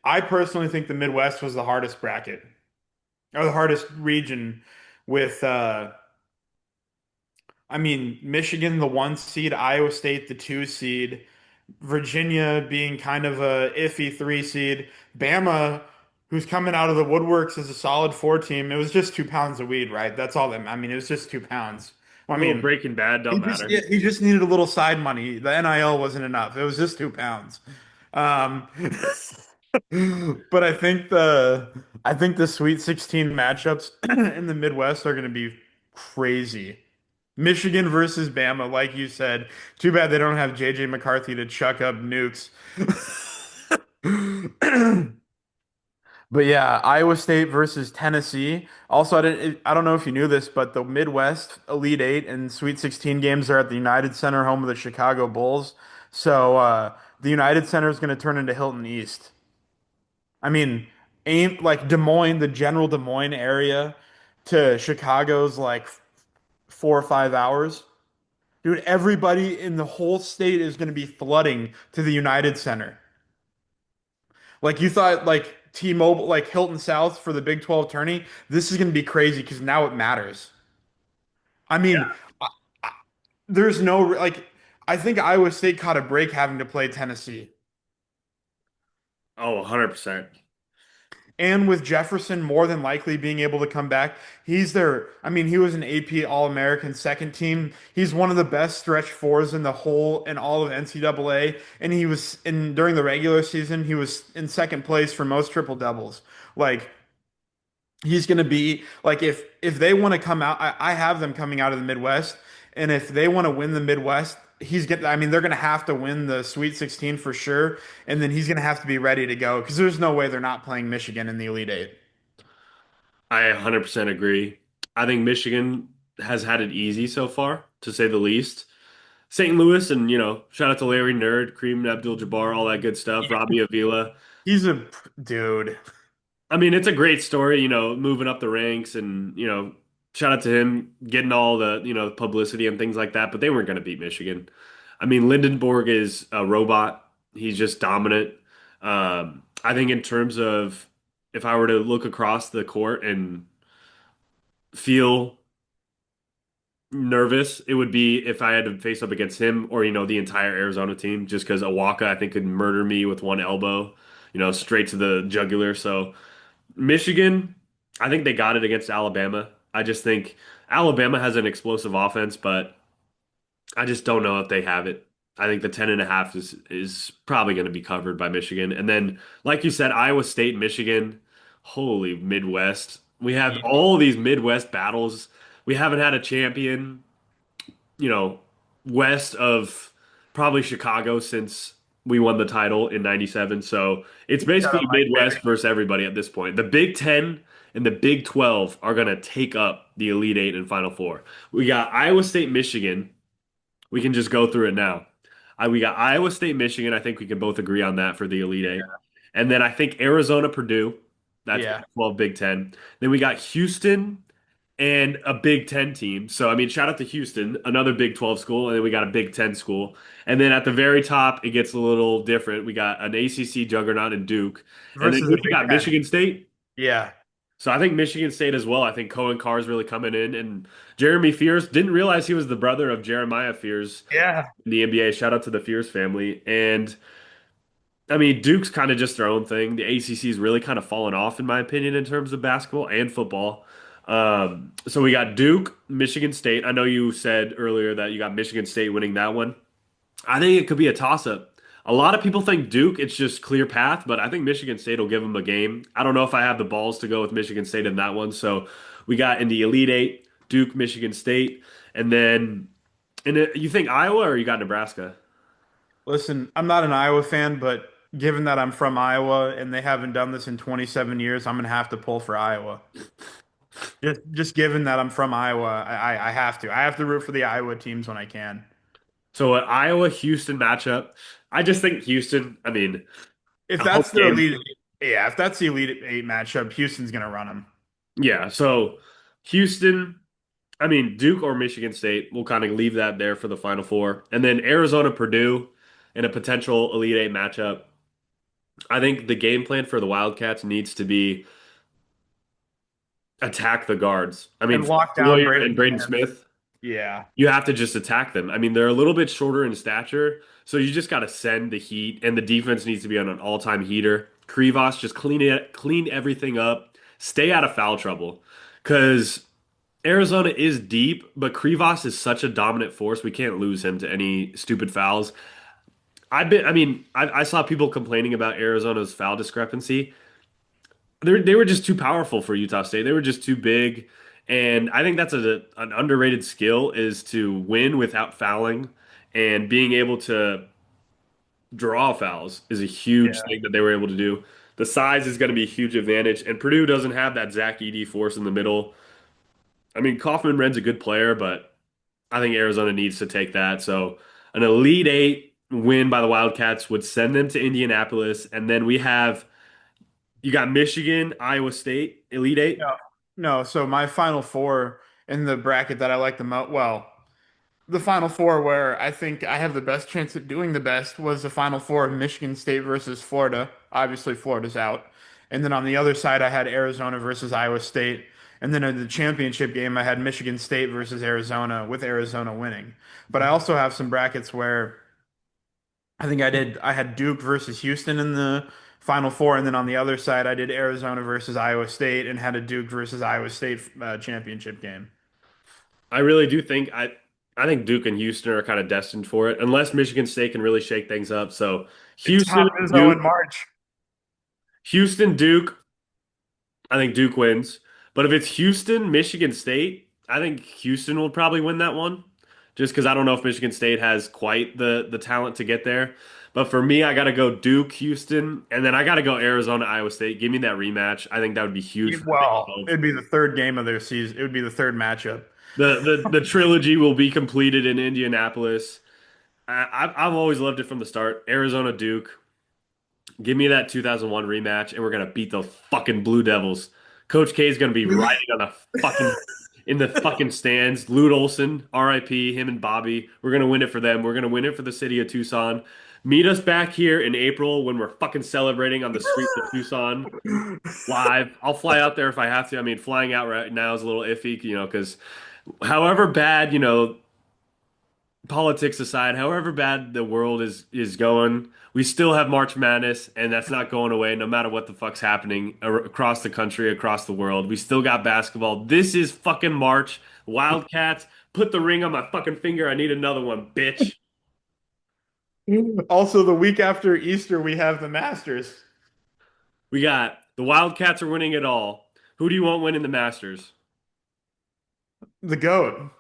I personally think the Midwest was the hardest bracket or the hardest region with I mean, Michigan, the one seed, Iowa State, the two seed, Virginia being kind of a iffy three seed, Bama, who's coming out of the woodworks as a solid four team. It was just 2 pounds of weed, right? That's all that, I mean, it was just 2 pounds. Well, A I little mean, Breaking Bad, don't matter. he just needed a little side money. The NIL wasn't enough. It was just 2 pounds. Um, but I think the Sweet 16 matchups in the Midwest are going to be crazy. Michigan versus Bama, like you said. Too bad they don't have JJ McCarthy to chuck up nukes. But yeah, Iowa State versus Tennessee. Also, I don't know if you knew this, but the Midwest Elite Eight and Sweet 16 games are at the United Center, home of the Chicago Bulls. So the United Center is going to turn into Hilton East. I mean, aim like Des Moines, the general Des Moines area to Chicago's like 4 or 5 hours. Dude, everybody in the whole state is going to be flooding to the United Center. Like you thought, like T-Mobile, like Hilton South for the Big 12 tourney. This is going to be crazy because now it matters. I mean, I- there's no like. I think Iowa State caught a break having to play Tennessee. Oh, 100%. And with Jefferson more than likely being able to come back, he's their, I mean, he was an AP All-American second team. He's one of the best stretch fours in the whole in all of NCAA. And he was in during the regular season, he was in second place for most triple doubles. Like he's gonna be like if they want to come out, I have them coming out of the Midwest, and if they want to win the Midwest, he's get. I mean, they're gonna have to win the Sweet 16 for sure, and then he's gonna have to be ready to go because there's no way they're not playing Michigan in the Elite Eight. I 100% agree. I think Michigan has had it easy so far, to say the least. St. Louis and, shout out to Larry Nerd, Kareem Abdul-Jabbar, all that good stuff, Robbie Avila. He's a dude. I mean, it's a great story, moving up the ranks and, shout out to him getting all the, publicity and things like that, but they weren't going to beat Michigan. I mean, Lindenborg is a robot. He's just dominant. I think in terms of if I were to look across the court and feel nervous, it would be if I had to face up against him or, the entire Arizona team, just because Awaka, I think, could murder me with one elbow, straight to the jugular. So, Michigan, I think they got it against Alabama. I just think Alabama has an explosive offense, but I just don't know if they have it. I think the 10.5 is probably going to be covered by Michigan. And then, like you said, Iowa State, Michigan, holy Midwest. We have all these Midwest battles. We haven't had a champion, you know, west of probably Chicago since we won the title in 97. So it's Shut up, basically Mike Midwest Berry. versus everybody at this point. The Big Ten and the Big 12 are going to take up the Elite Eight and Final Four. We got Iowa State, Michigan. We can just go through it now. We got Iowa State, Michigan. I think we can both agree on that for the Elite Eight. And then I think Arizona, Purdue. That's Big Yeah, 12, Big Ten. Then we got Houston and a Big Ten team. So, I mean, shout out to Houston, another Big 12 school. And then we got a Big Ten school. And then at the very top, it gets a little different. We got an ACC juggernaut in Duke. And then versus who the do you Big got? Ten. Michigan State. Yeah, So I think Michigan State as well. I think Cohen Carr is really coming in. And Jeremy Fears didn't realize he was the brother of Jeremiah Fears yeah. in the NBA. Shout out to the Fears family. And I mean, Duke's kind of just their own thing. The ACC's really kind of fallen off, in my opinion, in terms of basketball and football. So we got Duke, Michigan State. I know you said earlier that you got Michigan State winning that one. I think it could be a toss-up. A lot of people think Duke, it's just clear path, but I think Michigan State will give them a game. I don't know if I have the balls to go with Michigan State in that one. So we got in the Elite Eight, Duke, Michigan State, and then you think Iowa or you got Nebraska? Listen, I'm not an Iowa fan, but given that I'm from Iowa and they haven't done this in 27 years, I'm gonna have to pull for Iowa. Just given that I'm from Iowa, I have to. I have to root for the Iowa teams when I can. So an Iowa Houston matchup. I just think Houston, I mean, If a home that's the game. elite, yeah, if that's the Elite Eight matchup, Houston's gonna run them. Yeah, so Houston, I mean, Duke or Michigan State, we'll kind of leave that there for the Final Four. And then Arizona, Purdue in a potential Elite Eight matchup. I think the game plan for the Wildcats needs to be attack the guards. I mean, And lock down Foyer and Braden Braden Smith. Smith, Yeah. you have to just attack them. I mean, they're a little bit shorter in stature, so you just got to send the heat, and the defense needs to be on an all-time heater. Krivas, just clean everything up, stay out of foul trouble, because Arizona is deep, but Krivas is such a dominant force. We can't lose him to any stupid fouls. I mean, I saw people complaining about Arizona's foul discrepancy. They were just too powerful for Utah State. They were just too big. And I think that's an underrated skill is to win without fouling and being able to draw fouls is a huge Yeah. thing that they were able to do. The size is going to be a huge advantage, and Purdue doesn't have that Zach Edey force in the middle. I mean, Kaufman-Redd's a good player, but I think Arizona needs to take that. So an Elite Eight win by the Wildcats would send them to Indianapolis, and then we have you got Michigan, Iowa State, Elite Eight. No, no. So my final four in the bracket that I like the most, well, the final four where I think I have the best chance at doing the best was the final four of Michigan State versus Florida. Obviously, Florida's out. And then on the other side, I had Arizona versus Iowa State. And then in the championship game, I had Michigan State versus Arizona, with Arizona winning. But I also have some brackets where I had Duke versus Houston in the Final Four, and then on the other side, I did Arizona versus Iowa State and had a Duke versus Iowa State championship game. I really do think I think Duke and Houston are kind of destined for it, unless Michigan State can really shake things up. So Tom Houston, Izzo in Duke, March. Houston, Duke. I think Duke wins. But if it's Houston, Michigan State, I think Houston will probably win that one. Just because I don't know if Michigan State has quite the talent to get there. But for me, I got to go Duke, Houston, and then I got to go Arizona, Iowa State. Give me that rematch. I think that would be huge for the Big Well, 12. it'd be the third game of their season. It would be the third matchup. The trilogy will be completed in Indianapolis. I've always loved it from the start. Arizona, Duke. Give me that 2001 rematch, and we're gonna beat the fucking Blue Devils. Coach K is gonna be riding on the fucking in the fucking stands. Lute Olson, R.I.P. Him and Bobby. We're gonna win it for them. We're gonna win it for the city of Tucson. Meet us back here in April when we're fucking celebrating on the streets of Tucson live. I'll fly out there if I have to. I mean, flying out right now is a little iffy, because however bad, politics aside, however bad the world is going, we still have March Madness, and that's not going away no matter what the fuck's happening across the country, across the world. We still got basketball. This is fucking March. Wildcats, put the ring on my fucking finger. I need another one, bitch. Also, the week after Easter, we have the Masters. We got the Wildcats are winning it all. Who do you want winning the Masters? The GOAT.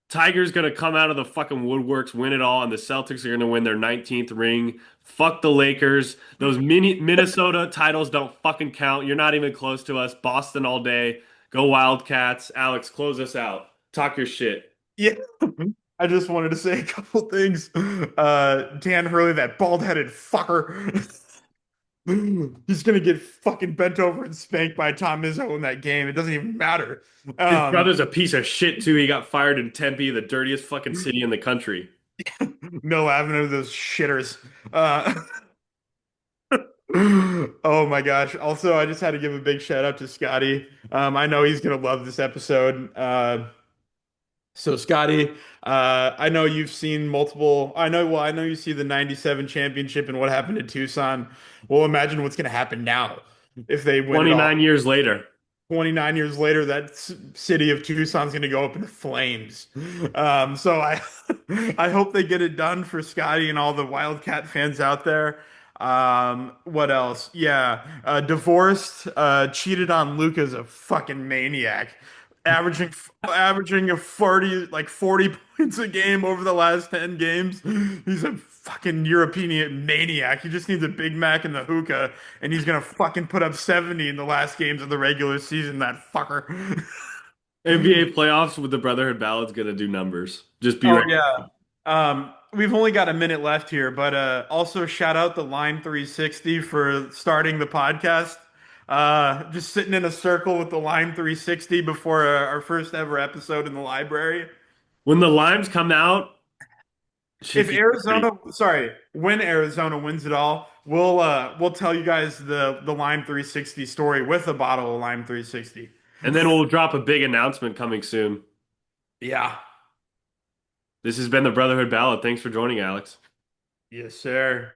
Tiger's gonna come out of the fucking woodworks, win it all, and the Celtics are gonna win their 19th ring. Fuck the Lakers. Those mini Minnesota titles don't fucking count. You're not even close to us. Boston all day. Go Wildcats. Alex, close us out. Talk your shit. Yeah. I just wanted to say a couple things. Dan Hurley, that bald-headed fucker. He's gonna get fucking bent over and spanked by Tom Izzo in that game. It doesn't even matter. His Um, brother's a piece of shit too. He got fired in Tempe, the dirtiest fucking city in the country. Mill Avenue, those shitters. Uh, oh my gosh. Also, I just had to give a big shout out to Scotty. I know he's gonna love this episode. So Scotty, I know you've seen multiple. I know you see the '97 championship and what happened to Tucson. Well, imagine what's gonna happen now if they win it all. 29 years later. 29 years later, that city of Tucson's going to go up in flames. So I hope they get it done for Scotty and all the Wildcat fans out there. What else? Yeah, divorced, cheated on Luca's a fucking maniac, averaging a 40 points a game over the last 10 games. He's a fucking European maniac. He just needs a Big Mac and the hookah, and he's gonna fucking put up 70 in the last games of the regular season, that fucker. NBA playoffs with the Brotherhood Ballad's gonna do numbers. Just be Oh ready. yeah. We've only got a minute left here, but also shout out the Line 360 for starting the podcast. Just sitting in a circle with the Line 360 before our first ever episode in the library. When the limes come out, should If be great. Arizona, sorry, when Arizona wins it all, we'll tell you guys the Lime 360 story with a bottle of Lime 360. And then we'll drop a big announcement coming soon. Yeah. This has been the Brotherhood Ballad. Thanks for joining, Alex. Yes, sir.